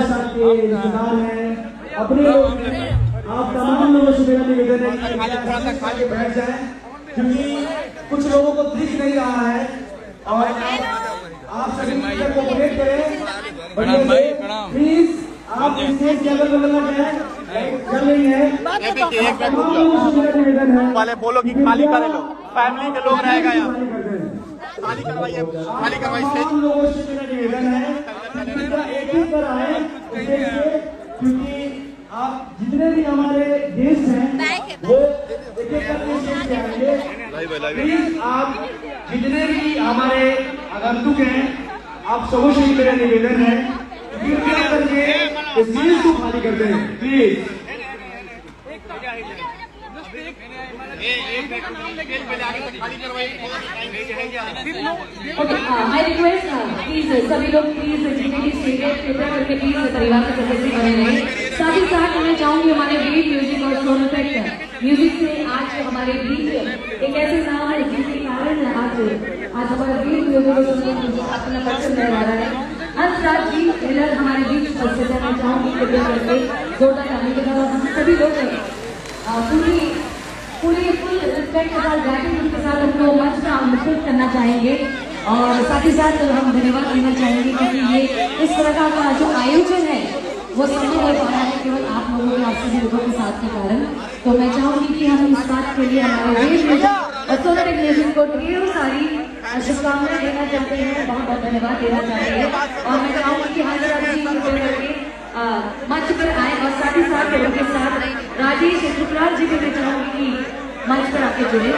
हमारे साथ के रिश्तेदार हैं, अपने लोग हैं, आप तमाम लोगों से मेरा निवेदन है कि खाली बैठ जाए, क्योंकि कुछ लोगों को दिख नहीं रहा है और आप सभी कोऑपरेट करें। प्लीज आप स्टेज के अगल बगल में चल रही है वाले बोलो कि खाली करे लो, फैमिली के लोग रहेगा यहाँ, खाली करवाइए, खाली करवाइए। लोगों से मेरा निवेदन है एक ही पर आए, क्योंकि आप जितने भी हमारे गेस्ट हैं वो एक एक करके स्टेज पे आएंगे। प्लीज आप जितने भी हमारे आगंतुक हैं, आप सबों से मेरा निवेदन है कृपया करके इस स्टेज को खाली कर दें प्लीज। I request please सभी लोग प्लीज कृपया करके प्लीज परिवार के सदस्य बने रहें। साथ ही साथ मैं चाहूंगी हमारे बीट म्यूजिक और सोन इफेक्ट म्यूजिक से आज हमारे बीट एक ऐसे नाम है जिसके कारण आज हमारे बीट म्यूजिक और सोन म्यूजिक अपना पसंद रह रहा है। हंसराज जी ट्रेलर हमारे बीच उपस्थित है। मैं चाहूंगी कृपया करके जोरदार ताली के साथ हम सभी लोग पूरी फुल रिस्पेक्ट के साथ ग्रैटिट्यूड के साथ उनको मंच में आमंत्रित करना चाहेंगे और साथ ही साथ हम धन्यवाद देना चाहेंगे क्योंकि ये इस तरह का जो आयोजन है वो संभव हो पा रहा है केवल आप लोगों के आपसे लोगों के साथ के कारण। तो मैं चाहूंगी कि हम इस बात के लिए हमारे देश और सोनल टेक्नीशियन को ढेरों सारी शुभकामनाएं देना चाहते हैं, बहुत बहुत धन्यवाद देना चाहते हैं। और मैं चाहूंगी कि हंसराज जी मंच पर आए और साथ ही साथ उनके साथ राजेश शुक्लाल जी भी मैं चाहूंगी कि मंच पर आके जुड़े।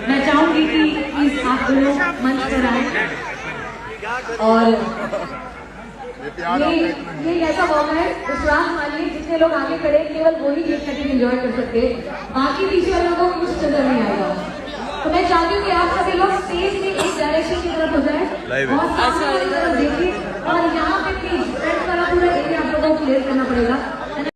मैं चाहूंगी कि प्लीज आप दोनों मंच पर आए और ये ऐसा मौका है विश्वास मानिए जितने लोग आगे खड़े केवल वही केक कटिंग एंजॉय कर सकते हैं, बाकी पीछे वालों को कुछ नजर नहीं आएगा। तो मैं चाहती हूँ कि आप सभी लोग स्टेज में एक डायरेक्शन की तरफ हो जाए और सामने वाली तरफ देखिए और यहाँ पे प्लीज फ्रंट वाला पूरा एरिया आप लोगों को क्लियर करना पड़ेगा।